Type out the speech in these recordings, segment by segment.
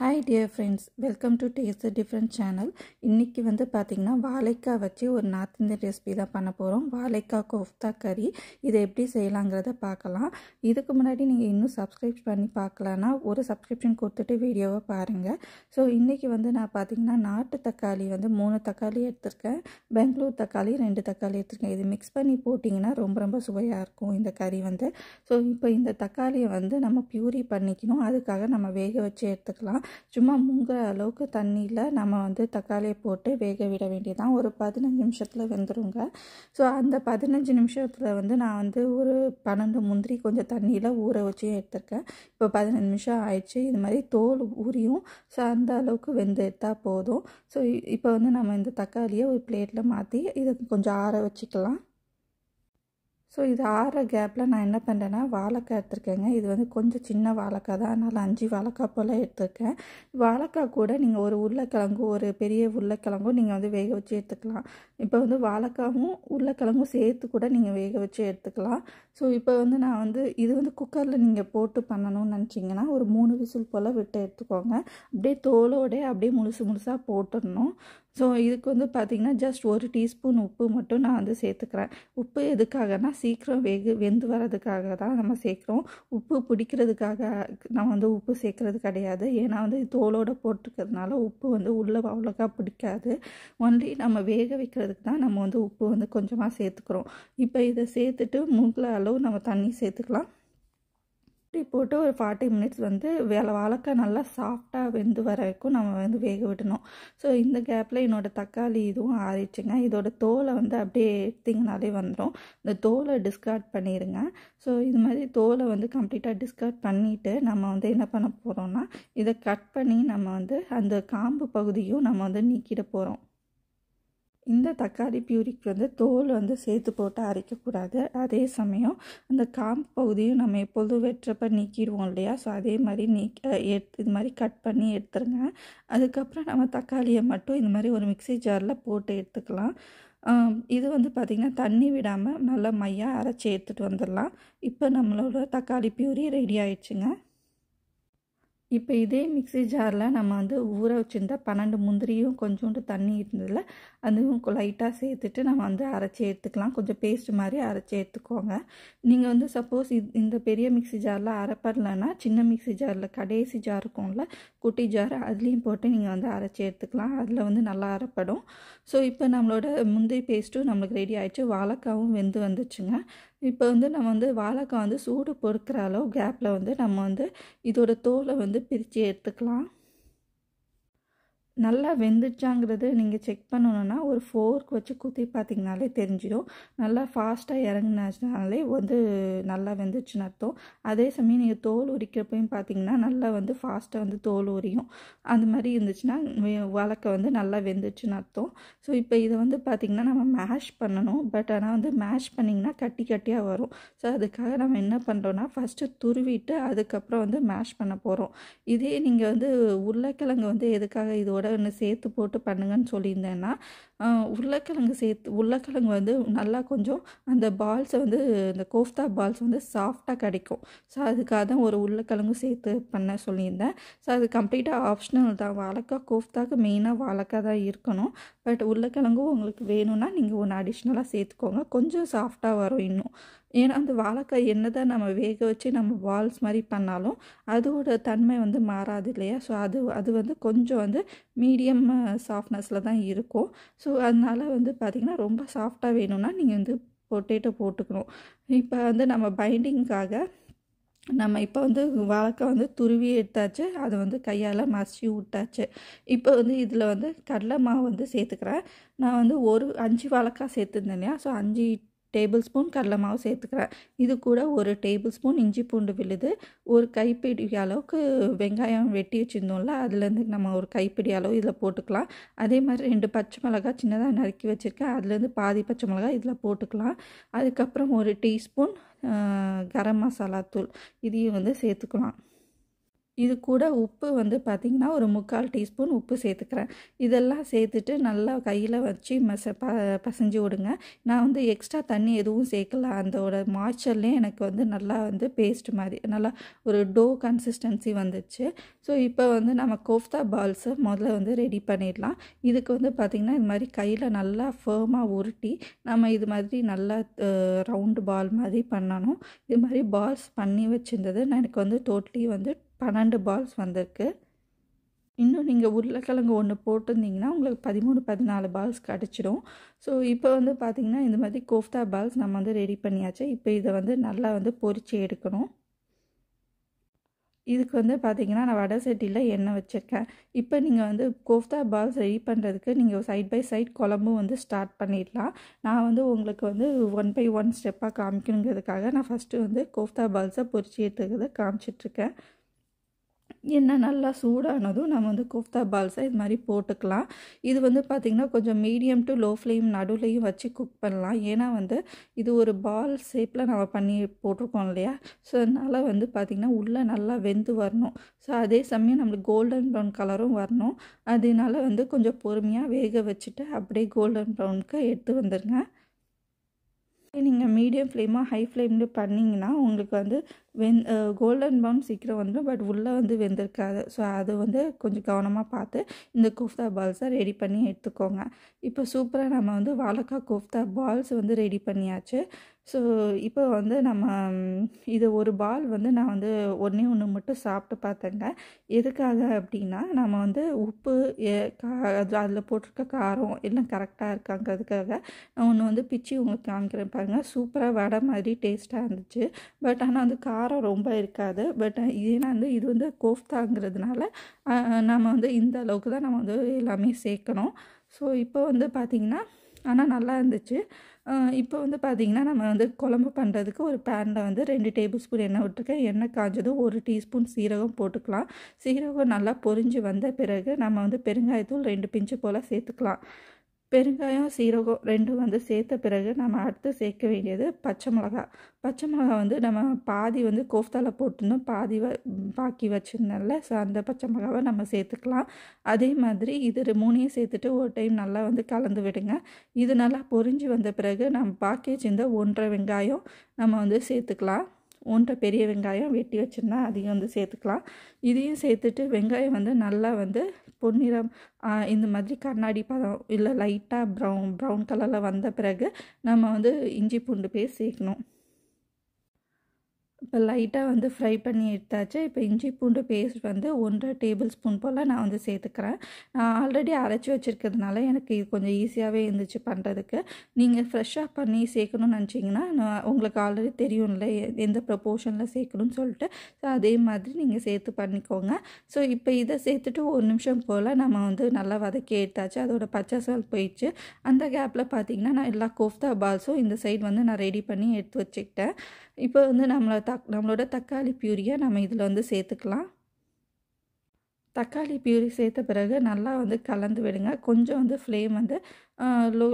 Hi dear friends, welcome to Taste the Different channel. இன்னைக்கு வந்து பாத்தீங்கன்னா வாழைக்காய் வச்சு ஒரு நார்த் இந்தியன் ரெசிபி தான் பண்ண போறோம். வாழைக்காய் கோஃப்தா கறி. இதை எப்படி செய்யலாம்ங்கறத பார்க்கலாம். இதுக்கு முன்னாடி நீங்க இன்னும் சப்ஸ்கிரைப் பண்ணி பார்க்கலனா ஒரு சப்ஸ்கிரிப்ஷன் கொடுத்துட்டு வீடியோவை பாருங்க. சோ இன்னைக்கு வந்து நான் பாத்தீங்கன்னா நாட்டு தக்காளி வந்து 3 தக்காளி எடுத்துர்க்கேன். பெங்களூர் தக்காளி 2 தக்காளி எடுத்துர்க்கேன். இது மிக்ஸ் பண்ணி போடிங்கனா ரொம்ப சுவையா இருக்கும் இந்த கறி வந்து. சோ இப்போ இந்த தக்காளியை வந்து நம்ம பியூரி பண்ணிக்கணும். அதுக்காக நம்ம வேக வச்சு எடுத்துக்கலாம். சும்மா முங்குற அளவுக்கு தண்ணியில் நம்ம வந்து தக்காளியை போட்டு வேக விட வேண்டியதான். ஒரு 15 நிமிஷத்தில் வெந்துருங்க. ஸோ அந்த 15 நிமிஷத்தில் வந்து நான் வந்து ஒரு 12 முந்திரி கொஞ்சம் தண்ணியில் ஊற வச்சு எடுத்துருக்கேன். இப்போ 15 நிமிஷம் ஆயிடுச்சு. இது மாதிரி தோல் ஊறியும் ஸோ அந்த அளவுக்கு வெந்து எடுத்தால் போதும். ஸோ இப்போ வந்து நம்ம இந்த தக்காளியை ஒரு பிளேட்டில் மாற்றி இதை கொஞ்சம் ஆற வச்சுக்கலாம். ஸோ இது ஆற கேப்பில் நான் என்ன பண்ணுறேன்னா வாழைக்காய் எடுத்துருக்கேங்க. இது வந்து கொஞ்சம் சின்ன வாழைக்காய் தான், அதனால் 5 வாழைக்காய் போல் எடுத்துருக்கேன். வாழைக்காய் கூட நீங்கள் ஒரு உருளைக்கிழங்கும் ஒரு பெரிய உருளைக்கிழங்கும் நீங்கள் வந்து வேக வச்சு எடுத்துக்கலாம். இப்போ வந்து வாழைக்காவும் உருளைக்கிழங்கும் சேர்த்து கூட நீங்கள் வேக வச்சு எடுத்துக்கலாம். ஸோ இப்போ வந்து நான் வந்து இது வந்து குக்கரில் நீங்கள் போட்டு பண்ணணும்னு நினச்சிங்கன்னா ஒரு 3 விசில் போல் விட்டு எடுத்துக்கோங்க. அப்படியே தோலோடே அப்படியே முழுசாக போட்டுடணும். ஸோ இதுக்கு வந்து பார்த்திங்கன்னா ஜஸ்ட் 1 டீஸ்பூன் உப்பு மட்டும் நான் வந்து சேர்த்துக்கிறேன். உப்பு எதுக்காகனா சீக்கிரம் வெந்து வரதுக்காக தான் நம்ம சேர்க்குறோம். உப்பு பிடிக்கிறதுக்காக நம்ம வந்து உப்பு சேர்க்குறது கிடையாது. ஏன்னா வந்து தோலோடு போட்டுக்கிறதுனால உப்பு வந்து உள்ளே அவ்வளோக்கா பிடிக்காது. ஒன்லி நம்ம வேக வைக்கிறதுக்கு தான் நம்ம வந்து உப்பு வந்து கொஞ்சமாக சேர்த்துக்கிறோம். இப்போ இதை சேர்த்துட்டு முங்கிற அளவு நம்ம தண்ணி சேர்த்துக்கலாம். இப்படி போட்டு ஒரு 40 மினிட்ஸ் வந்து வாழைக்காய் நல்லா சாஃப்டாக வெந்து வர வரைக்கும் நம்ம வந்து வேக விடணும். ஸோ இந்த கேப்பில் என்னோடய தக்காளி இதுவும் ஆறிடுச்சுங்க. இதோட தோலை வந்து அப்படியே எடுத்திங்கனாலே வந்துடும். இந்த தோலை டிஸ்கார்ட் பண்ணிடுங்க. ஸோ இது மாதிரி தோலை வந்து கம்ப்ளீட்டாக டிஸ்கார்ட் பண்ணிவிட்டு நம்ம வந்து என்ன பண்ண போகிறோம்னா இதை கட் பண்ணி நம்ம வந்து அந்த காம்பு பகுதியும் நம்ம வந்து நீக்கிட போகிறோம். இந்த தக்காளி பியூரிக்கு வந்து தோல் வந்து சேர்த்து போட்டு அரைக்கக்கூடாது. அதே சமயம் அந்த காம்பு பகுதியும் நம்ம எப்பொழுதும் வெட்டுறப்ப நீக்கிடுவோம் இல்லையா. ஸோ அதே மாதிரி இது மாதிரி கட் பண்ணி எடுத்துருங்க. அதுக்கப்புறம் நம்ம தக்காளியை மட்டும் இந்த மாதிரி ஒரு மிக்ஸி ஜாரில் போட்டு எடுத்துக்கலாம். இது வந்து பார்த்திங்கன்னா தண்ணி விடாமல் நல்லா மையாக அரைச்சி எடுத்துகிட்டு வந்துடலாம். இப்போ நம்மளோட தக்காளி பியூரி ரெடி ஆயிடுச்சுங்க. இப்போ இதே மிக்ஸி ஜாரில் நம்ம வந்து ஊற வச்சுருந்தா 12 முந்திரியும் கொஞ்சோண்டு தண்ணி இருந்ததில் அதுவும் லைட்டாக சேர்த்துட்டு நம்ம வந்து அரைச்சி எடுத்துக்கலாம். கொஞ்சம் பேஸ்ட் மாதிரி அரைச்சி எடுத்துக்கோங்க. நீங்கள் வந்து சப்போஸ் இந்த பெரிய மிக்ஸி ஜாரில் அரைப்படலைன்னா சின்ன மிக்ஸி ஜாரில் கடைசி ஜார் இருக்கும்ல குட்டி ஜார், அதுலேயும் போட்டு நீங்கள் வந்து அரைச்சி எடுத்துக்கலாம். அதில் வந்து நல்லா அரைப்படும். ஸோ இப்போ நம்மளோட முந்திரி பேஸ்ட்டும் நம்மளுக்கு ரெடி ஆகிடுச்சு. வாழைக்காவும் வெந்து வந்துச்சுங்க. இப்போ வந்து நம்ம வந்து வாழைக்காய் வந்து சூடு பொறுக்கிற அளவு கேப்பில் வந்து நம்ம வந்து இதோட தோலை வந்து பிரித்து எடுத்துக்கலாம். நல்லா வெந்துச்சாங்கிறது நீங்கள் செக் பண்ணணுன்னா ஒரு ஃபோர்க் வச்சு குத்தி பார்த்திங்கனாலே தெரிஞ்சிடும். நல்லா ஃபாஸ்ட்டாக இறங்குனாலே வந்து நல்லா வெந்துச்சுன்னு அர்த்தம். அதே சமயம் நீங்கள் தோல் உரிக்கிறப்பையும் பார்த்திங்கன்னா நல்லா வந்து ஃபாஸ்ட்டாக வந்து தோல் உரியும். அந்த மாதிரி இருந்துச்சுன்னா வாழைக்காய் வந்து நல்லா வெந்துச்சுன்னு அர்த்தம். ஸோ இப்போ இதை வந்து பார்த்திங்கன்னா நம்ம மேஷ் பண்ணணும். பட் ஆனால் வந்து மேஷ் பண்ணிங்கன்னா கட்டியாக வரும். ஸோ அதுக்காக நம்ம என்ன பண்ணுறோன்னா ஃபஸ்ட்டு துருவிட்டு அதுக்கப்புறம் வந்து மேஷ் பண்ண போகிறோம். இதே நீங்கள் வந்து உருளைக்கிழங்கு வந்து எதுக்காக இதோட ஒன்று சேர்த்து போட்டு பண்ணுங்கன்னு சொல்லியிருந்தேன்னா உருளைக்கிழங்கு வந்து நல்லா கொஞ்சம் அந்த பால்ஸை வந்து இந்த கோஃப்தா பால்ஸ் வந்து சாஃப்டாக கிடைக்கும். ஸோ அதுக்காக தான் ஒரு உருளைக்கிழங்கு சேர்த்து பண்ண சொல்லியிருந்தேன். ஸோ அது கம்ப்ளீட்டாக ஆப்ஷனல் தான். வாழைக்காய் கோஃப்தாக்கு மெயினாக வாழைக்காய் தான் இருக்கணும். பட் உருளைக்கிழங்கும் உங்களுக்கு வேணும்னா நீங்கள் ஒன்று அடிஷ்னலாக சேர்த்துக்கோங்க. கொஞ்சம் சாஃப்டாக வரும் இன்னும். ஏன்னா அந்த வாழைக்காய் என்ன தான் நம்ம வேக வச்சு நம்ம பால்ஸ் மாதிரி பண்ணாலும் அதோட தன்மை வந்து மாறாது இல்லையா. ஸோ அது வந்து கொஞ்சம் வந்து மீடியம் சாஃப்ட்னஸில் தான் இருக்கும். ஸோ அதனால் வந்து பார்த்திங்கன்னா ரொம்ப சாஃப்டாக வேணும்னா நீங்கள் வந்து பொட்டேட்டோ போட்டுக்கணும். இப்போ வந்து நம்ம பைண்டிங்காக நம்ம இப்போ வந்து வாழைக்காய் வந்து துருவி எடுத்தாச்சு. அதை வந்து கையால் மசிச்சு விட்டாச்சு. இப்போ வந்து இதில் வந்து கடலை மாவு வந்து சேர்த்துக்கிறேன். நான் வந்து 5 வாழைக்காய் சேர்த்துருந்தேன் இல்லையா. ஸோ 5 டேபிள் ஸ்பூன் கடலை மாவு சேர்த்துக்கிறேன். இது கூட 1 டேபிள் ஸ்பூன் இஞ்சி பூண்டு விழுது, ஒரு கைப்பிடி அளவுக்கு வெங்காயம் வெட்டி வச்சுருந்தோம்ல அதுலேருந்து நம்ம ஒரு கைப்பிடி அளவு இதில் போட்டுக்கலாம். அதே மாதிரி 2 பச்சை மிளகாய் சின்னதாக நறுக்கி வச்சுருக்கேன். அதுலேருந்து பாதி பச்சை மிளகாய் இதில் போட்டுக்கலாம். அதுக்கப்புறம் 1 டீஸ்பூன் கரம் மசாலா தூள் இதையும் வந்து சேர்த்துக்கலாம். இது கூட உப்பு வந்து பார்த்திங்கன்னா ஒரு 3/4 டீஸ்பூன் உப்பு சேர்த்துக்கிறேன். இதெல்லாம் சேர்த்துட்டு நல்லா கையில் வச்சு பசைஞ்சு விடுங்க. நான் வந்து எக்ஸ்ட்ரா தண்ணி எதுவும் சேர்க்கல. அதோட மாய்ச்சர்லேயே எனக்கு வந்து நல்லா வந்து பேஸ்ட் மாதிரி நல்லா ஒரு டோ கன்சிஸ்டன்சி வந்துச்சு. ஸோ இப்போ வந்து நம்ம கோஃப்தா பால்ஸை முதல்ல வந்து ரெடி பண்ணிடலாம். இதுக்கு வந்து பார்த்திங்கன்னா இது மாதிரி கையில் நல்லா ஃபேர்மாக உருட்டி நம்ம இது மாதிரி நல்லா ரவுண்டு பால் மாதிரி பண்ணணும். இது மாதிரி பால்ஸ் பண்ணி வச்சுருந்தது எனக்கு வந்து டோட்டலி வந்து 12 பால்ஸ் வந்திருக்கு. இன்னும் நீங்கள் உருளைக்கிழங்கு ஒன்று போட்டிருந்தீங்கன்னா உங்களுக்கு 13, 14 பால்ஸ் கிடச்சிடும். ஸோ இப்போ வந்து பார்த்திங்கன்னா இந்த மாதிரி கோஃப்தா பால்ஸ் நம்ம வந்து ரெடி பண்ணியாச்சு. இப்போ இதை வந்து நல்லா வந்து பொரிச்சு எடுக்கணும். இதுக்கு வந்து பார்த்திங்கன்னா நான் வடை சட்டியில் எண்ணெய் வச்சுருக்கேன். இப்போ நீங்கள் வந்து கோஃப்தா பால்ஸ் ரெடி பண்ணுறதுக்கு நீங்கள் சைட் பை சைட் குழம்பும் வந்து ஸ்டார்ட் பண்ணிடலாம். நான் வந்து உங்களுக்கு வந்து 1 by 1 ஸ்டெப்பாக காமிக்கணுங்கிறதுக்காக நான் ஃபஸ்ட்டு வந்து கோஃப்தா பால்ஸை பொரிச்சு எடுத்துக்கிறத காமிச்சிட்ருக்கேன். எண்ணெய் நல்லா சூடானதும் நம்ம வந்து கோஃப்தா பால்ஸை இது மாதிரி போட்டுக்கலாம். இது வந்து பார்த்திங்கன்னா கொஞ்சம் மீடியம் டு லோ ஃப்ளேம் நடுவுலையும் வச்சு குக் பண்ணலாம். ஏன்னா வந்து இது ஒரு பால் ஷேப்பில் நம்ம பண்ணி போட்டிருக்கோம் இல்லையா. ஸோ அதனால் வந்து பார்த்திங்கன்னா உள்ளே நல்லா வெந்து வரணும். ஸோ அதே சமயம் நம்மளுக்கு கோல்டன் ப்ரௌன் கலரும் வரணும். அதனால வந்து கொஞ்சம் பொறுமையாக வேக வச்சுட்டு அப்படியே கோல்டன் ப்ரௌனுக்கு எடுத்து வந்துடுங்க. நீங்கள் மீடியம் ஃப்ளேமாக ஹை ஃப்ளேமில் பண்ணிங்கன்னா உங்களுக்கு வந்து கோல்டன் ப்ரௌன் சீக்கிரம் வந்துடும். பட் உள்ளே வந்து வெந்திருக்காது. ஸோ அது வந்து கொஞ்சம் கவனமாக பார்த்து இந்த கோஃப்தா பால்ஸை ரெடி பண்ணி எடுத்துக்கோங்க. இப்போ சூப்பராக நம்ம வந்து வாழைக்காய் கோஃப்தா பால்ஸ் வந்து ரெடி பண்ணியாச்சு. ஸோ இப்போ வந்து நம்ம இது ஒரு பால் வந்து நான் வந்து ஒன்று மட்டும் சாப்பிட்டு பார்த்தேங்க. எதுக்காக அப்படின்னா நம்ம வந்து உப்பு அதில் போட்டிருக்க காரம் எல்லாம் கரெக்டாக இருக்காங்கிறதுக்காக நான் ஒன்று வந்து பிச்சு உங்களுக்கு காமிக்கிறேன் பாருங்கள். சூப்பராக வடை மாதிரி டேஸ்ட்டாக இருந்துச்சு. பட் ஆனால் வந்து காரம் ரொம்ப இருக்காது. பட் ஏன்னா வந்து இது வந்து கோஃப்தாங்கிறதுனால நம்ம வந்து இந்த அளவுக்கு தான் நம்ம வந்து எல்லாமே சேர்க்கணும். ஸோ இப்போ வந்து பார்த்திங்கன்னா ஆனால் நல்லா இருந்துச்சு. இப்போ வந்து பார்த்திங்கன்னா நம்ம வந்து குழம்பு பண்ணுறதுக்கு ஒரு பேனில் வந்து 2 டேபிள் ஸ்பூன் எண்ணெய் விட்டுருக்கேன். எண்ணெய் காஞ்சதும் 1 டீஸ்பூன் சீரகம் போட்டுக்கலாம். சீரகம் நல்லா பொரிஞ்சு வந்த பிறகு நம்ம வந்து பெருங்காயத்தூள் 2 பிஞ்சு போல் சேர்த்துக்கலாம். பெருங்காயம் சீரகம் 2 வந்து சேர்த்த பிறகு நம்ம அடுத்து சேர்க்க வேண்டியது பச்சை மிளகா. பச்சை மிளகா வந்து நம்ம பாதி வந்து கோஃப்தாவில் போட்டிருந்தோம், பாதி பாக்கி வச்சுருந்தோம்ல. ஸோ அந்த பச்சை மிளகாவை நம்ம சேர்த்துக்கலாம். அதே மாதிரி இது 3ஐயும் சேர்த்துட்டு ஒரு டைம் நல்லா வந்து கலந்து விடுங்க. இது நல்லா பொரிஞ்சு வந்த பிறகு நம்ம பாக்கி வச்சுருந்த 1.5 வெங்காயம் நம்ம வந்து சேர்த்துக்கலாம். 1 பெரிய வெங்காயம் வெட்டி வச்சுருந்தா அதையும் வந்து சேர்த்துக்கலாம். இதையும் சேர்த்துட்டு வெங்காயம் வந்து நல்லா வந்து பொன்னிறம் இந்த மாதிரி கண்ணாடி பதம் இல்லை லைட்டாக ப்ரௌன் கலரில் வந்த பிறகு நம்ம வந்து இஞ்சி பூண்டு பேஸ்ட் சேர்க்கணும். இப்போ லைட்டாக வந்து ஃப்ரை பண்ணி எடுத்தாச்சு. இப்போ இஞ்சி பூண்டு பேஸ்ட் வந்து 1.5 டேபிள் ஸ்பூன் போல் நான் வந்து சேர்த்துக்கிறேன். நான் ஆல்ரெடி அரைச்சி வச்சுருக்கிறதுனால எனக்கு இது கொஞ்சம் ஈஸியாகவே இருந்துச்சு பண்ணுறதுக்கு. நீங்கள் ஃப்ரெஷ்ஷாக பண்ணி சேர்க்கணும்னு நினச்சிங்கன்னா உங்களுக்கு ஆல்ரெடி தெரியும்ல எந்த ப்ரொப்போர்ஷனில் சேர்க்கணும்னு சொல்லிட்டு. ஸோ அதே மாதிரி நீங்கள் சேர்த்து பண்ணிக்கோங்க. ஸோ இப்போ இதை சேர்த்துட்டு 1 நிமிஷம் போல் நம்ம வந்து நல்லா வதக்கி எடுத்தாச்சு. அதோட பச்சை ஸ்மெல் போயிடுச்சு. அந்த கேப்பில் பார்த்திங்கன்னா நான் எல்லா கோஃப்தா பால்ஸும் இந்த சைடு வந்து நான் ரெடி பண்ணி எடுத்து வச்சுக்கிட்டேன். இப்போ வந்து நம்மளோட தக்காளி பியூரியை நம்ம இதில் வந்து சேர்த்துக்கலாம். தக்காளி பியூரி சேர்த்த பிறகு நல்லா வந்து கலந்து விடுங்க. கொஞ்சம் வந்து ஃப்ளேம் வந்து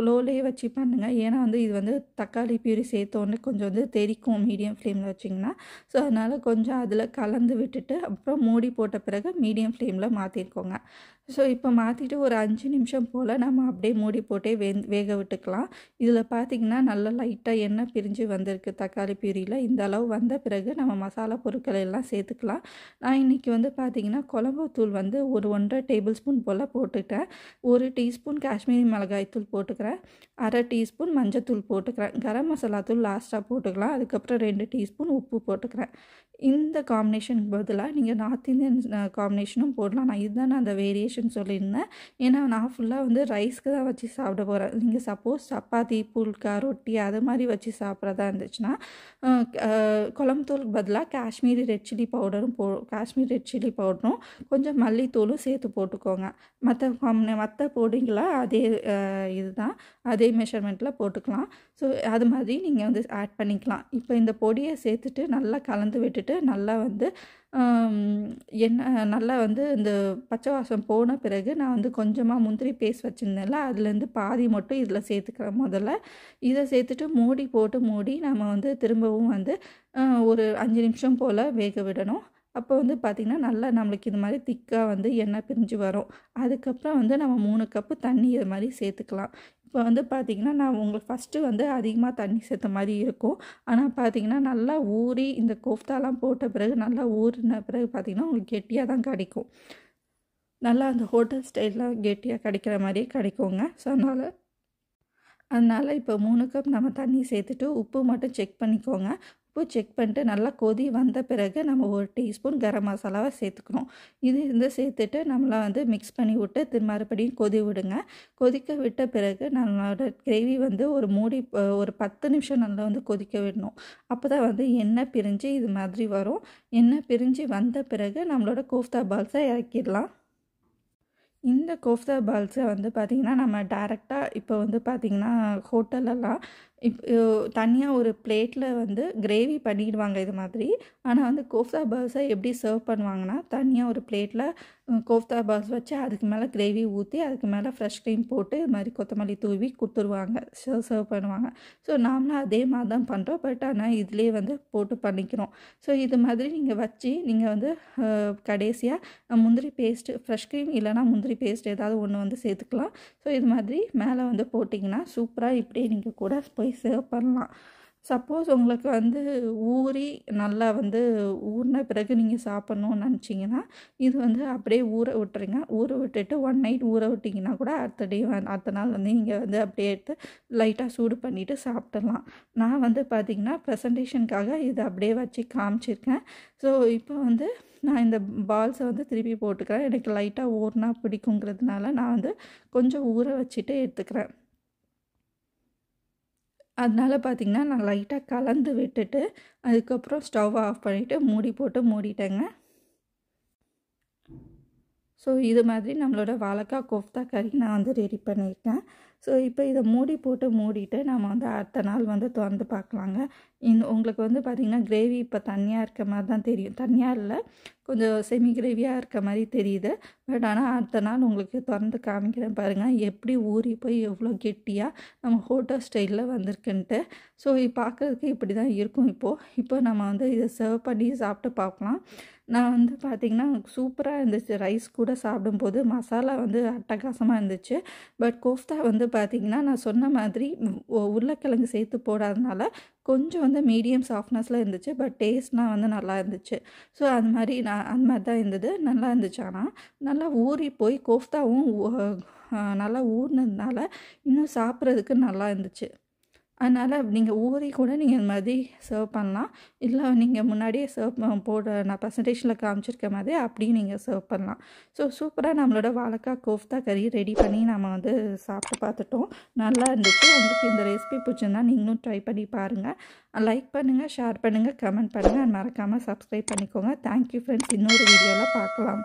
லோலேயே வச்சு பண்ணுங்கள். ஏன்னா வந்து இது வந்து தக்காளி பியூரி சேர்த்தோன்னே கொஞ்சம் வந்து தெறிக்கும் மீடியம் ஃப்ளேமில் வச்சிங்கன்னா. ஸோ அதனால் கொஞ்சம் அதில் கலந்து விட்டுட்டு அப்புறம் மூடி போட்ட பிறகு மீடியம் ஃப்ளேமில் மாற்றிருக்கோங்க. ஸோ இப்போ மாற்றிட்டு ஒரு 5 நிமிஷம் போல் நம்ம அப்படியே மூடி போட்டே வேக விட்டுக்கலாம். இதில் பார்த்திங்கன்னா நல்லா லைட்டாக எண்ணெய் பிரிஞ்சு வந்திருக்கு தக்காளி பியூரியில். இந்த அளவு வந்த பிறகு நம்ம மசாலா பொருட்கள் எல்லாம் சேர்த்துக்கலாம். நான் இன்றைக்கி வந்து பார்த்திங்கன்னா குழம்பு தூள் வந்து ஒரு 1.5 டேபிள் ஸ்பூன் போல் போட்டுக்கிட்டேன். 1 டீஸ்பூன் காஷ்மீரி மிளகாய் தூள் போட்டுக்கிறேன். 1/2 டீஸ்பூன் மஞ்சத்தூள் போட்டுக்கிறேன். கரம் மசாலா தூள் லாஸ்ட்டாக போட்டுக்கலாம். அதுக்கப்புறம் 2 டீஸ்பூன் உப்பு போட்டுக்கிறேன். இந்த காம்பினேஷனுக்கு பதிலாக நீங்கள் நார்த் இந்தியன் காம்பினேஷனும் போடலாம். நான் இதுதான் அந்த வேரியேஷன் சொல்லியிருந்தேன். ஏன்னா நான் ஃபுல்லாக வந்து ரைஸ்க்கு தான் வச்சு சாப்பிட போகிறேன். நீங்கள் சப்போஸ் சப்பாத்தி புல்கா ரொட்டி அது மாதிரி வச்சு சாப்பிட்றதா இருந்துச்சுன்னா குழம்புத்தூளுக்கு பதிலாக காஷ்மீரி ரெட் சில்லி பவுடரும் கொஞ்சம் மல்லித்தூளும் சேர்த்து போட்டுக்கோங்க. மற்ற பொடிங்களா அதே இதுதான் அதே மெஷர்மெண்ட்டில் போட்டுக்கலாம். ஸோ அது மாதிரி நீங்கள் வந்து ஆட் பண்ணிக்கலாம். இப்போ இந்த பொடியை சேர்த்துட்டு நல்லா கலந்து விட்டுட்டு நல்லா வந்து நல்லா வந்து இந்த பச்சை வாசம் போன பிறகு நான் வந்து கொஞ்சமாக முந்திரி பேஸ்ட் வச்சுருந்தேன்ல அதுலேருந்து பாதி மட்டும் இதில் சேர்த்துக்கிறேன். முதல்ல இதை சேர்த்துட்டு மூடி நம்ம வந்து திரும்பவும் வந்து ஒரு 5 நிமிஷம் போல் வேக விடணும். அப்போ வந்து பார்த்திங்கன்னா நல்லா நம்மளுக்கு இது மாதிரி திக்காக வந்து எண்ணெய் பிரிஞ்சு வரும். அதுக்கப்புறம் வந்து நம்ம 3 கப்பு தண்ணி இது மாதிரி சேர்த்துக்கலாம். இப்போ வந்து பார்த்திங்கன்னா நான் உங்களுக்கு ஃபஸ்ட்டு வந்து அதிகமாக தண்ணி சேர்த்த மாதிரி இருக்கும். ஆனால் பார்த்திங்கன்னா நல்லா ஊறி இந்த கோஃப்தாலாம் போட்ட பிறகு நல்லா ஊறின பிறகு பார்த்திங்கன்னா உங்களுக்கு கெட்டியாக தான் கிடைக்கும். நல்லா அந்த ஹோட்டல் ஸ்டைலில் கெட்டியாக கிடைக்கிற மாதிரியே கிடைக்குங்க. ஸோ அதனால் இப்போ 3 கப் நம்ம தண்ணி சேர்த்துட்டு உப்பு மட்டும் செக் பண்ணிக்கோங்க. உப்பு செக் பண்ணிட்டு நல்லா கொதி வந்த பிறகு நம்ம 1 டீஸ்பூன் கரம் மசாலாவை சேர்த்துக்கணும். இது சேர்த்துட்டு நம்மளை வந்து மிக்ஸ் பண்ணி விட்டு மறுபடியும் கொதி விடுங்க. கொதிக்க விட்ட பிறகு நம்மளோட கிரேவி வந்து ஒரு 10 நிமிஷம் நல்லா வந்து கொதிக்க விடணும். அப்போ தான் வந்து எண்ணெய் பிரிஞ்சு இது மாதிரி வரும். எண்ணெய் பிரிஞ்சு வந்த பிறகு நம்மளோட கோஃப்தா பால்ஸை இறக்கிடலாம். இந்த கோஃப்தா பால்ஸை வந்து பார்த்திங்கன்னா நம்ம டைரெக்டாக இப்போ வந்து பார்த்திங்கன்னா ஹோட்டலெல்லாம் தனியாக ஒரு பிளேட்டில் வந்து கிரேவி பண்ணிடுவாங்க இது மாதிரி. ஆனால் வந்து கோஃப்தா பால்ஸை எப்படி சர்வ் பண்ணுவாங்கன்னா தனியாக ஒரு பிளேட்டில் கோஃப்தா பால்ஸ் வச்சு அதுக்கு மேலே கிரேவி ஊற்றி அதுக்கு மேலே ஃப்ரெஷ் க்ரீம் போட்டு இது மாதிரி கொத்தமல்லி தூவி கொடுத்துருவாங்க, சர்வ் பண்ணுவாங்க. ஸோ நாமளும் அதே மாதிரி தான் பண்ணுறோம். பட் ஆனால் இதிலே வந்து போட்டு பண்ணிக்கிறோம். ஸோ இது மாதிரி நீங்கள் வச்சு நீங்கள் வந்து கடைசியாக முந்திரி பேஸ்ட்டு, ஃப்ரெஷ் க்ரீம் இல்லைனா முந்திரி பேஸ்ட் ஏதாவது ஒன்று வந்து சேர்த்துக்கலாம். ஸோ இது மாதிரி மேலே வந்து போட்டிங்கன்னா சூப்பராக இப்படியே நீங்கள் கூட போய் சர்வ் பண்ணலாம். சப்போஸ் உங்களுக்கு வந்து ஊறி நல்லா வந்து ஊறின பிறகு நீங்கள் சாப்பிட்ணுன்னு நினச்சிங்கன்னா இது வந்து அப்படியே ஊற விட்டுருங்க. ஊற விட்டுட்டு 1 நைட் ஊற விட்டிங்கன்னா கூட அடுத்த நாள் வந்து நீங்கள் வந்து அப்படியே எடுத்து லைட்டாக சூடு பண்ணிவிட்டு சாப்பிட்றலாம். நான் வந்து பார்த்திங்கன்னா ப்ரெசன்டேஷனுக்காக இதை அப்படியே வச்சு காமிச்சிருக்கேன். ஸோ இப்போ வந்து நான் இந்த பால்ஸை வந்து திருப்பி போட்டுக்கிறேன். எனக்கு லைட்டாக ஊறினா பிடிக்குங்கிறதுனால நான் வந்து கொஞ்சம் ஊற வச்சுட்டு எடுத்துக்கிறேன். அதனால் பார்த்திங்கன்னா நான் லைட்டாக கலந்து விட்டுட்டு அதுக்கப்புறம் ஸ்டவ் ஆஃப் பண்ணிவிட்டு மூடி போட்டு மூடிட்டேங்க. ஸோ இது மாதிரி நம்மளோட வாழைக்காய் கோஃப்தா கறி நான் வந்து ரெடி பண்ணியிருக்கேன். ஸோ இப்போ இதை மூடிட்டு நம்ம வந்து அடுத்த நாள் வந்து திறந்து பார்க்கலாங்க. உங்களுக்கு வந்து பார்த்திங்கன்னா கிரேவி இப்போ தண்ணியாக இருக்க மாதிரி தான் தெரியும். தண்ணியாக இல்லை, கொஞ்சம் செமி கிரேவியாக இருக்க மாதிரி தெரியுது. பட் ஆனால் அடுத்த நாள் உங்களுக்கு திறந்து காமிக்கிறேன் பாருங்கள் எப்படி ஊறி போய் எவ்வளோ கெட்டியாக நம்ம ஹோட்டல் ஸ்டைலில் வந்திருக்குன்ட்டு. ஸோ பார்க்குறதுக்கு இப்படி தான் இருக்கும். இப்போ நம்ம வந்து இதை சர்வ் பண்ணி சாப்பிட்டு பார்க்கலாம். நான் வந்து பார்த்திங்கன்னா சூப்பராக இருந்துச்சு. ரைஸ் கூட சாப்பிடும்போது மசாலா வந்து அட்டகாசமாக இருந்துச்சு. பட் கோஃப்தா வந்து பார்த்திங்கன்னா நான் சொன்ன மாதிரி உருளைக்கிழங்கு சேர்த்து போடாதனால கொஞ்சம் வந்து மீடியம் சாஃப்ட்னஸில் இருந்துச்சு. பட் டேஸ்ட்லாம் வந்து நல்லா இருந்துச்சு. ஸோ அது மாதிரி தான் இருந்தது. நல்லா இருந்துச்சு. ஆனால் நல்லா ஊறி போய் கோஃப்தாவும் நல்லா ஊறினதுனால இன்னும் சாப்பிட்றதுக்கு நல்லா இருந்துச்சு. அதனால் நீங்கள் ஊறி கூட நீங்கள் இந்த மாதிரி சர்வ் பண்ணலாம். இல்லை நீங்கள் முன்னாடியே நான் ப்ரெசன்டேஷனில் காமிச்சிருக்க மாதிரி அப்படியும் நீங்கள் சர்வ் பண்ணலாம். ஸோ சூப்பராக நம்மளோட வாழைக்காய் கோஃப்தா கறி ரெடி பண்ணி நம்ம வந்து சாப்பிட்டு பார்த்துட்டோம். நல்லா இருந்துச்சு. உங்களுக்கு இந்த ரெசிபி பிடிச்சிருந்தா நீங்களும் ட்ரை பண்ணி பாருங்கள். லைக் பண்ணுங்கள், ஷேர் பண்ணுங்கள், கமெண்ட் பண்ணுங்கள். மறக்காமல் சப்ஸ்கிரைப் பண்ணிக்கோங்க. Thank you friends. இன்னொரு வீடியோவில் பார்க்கலாம்.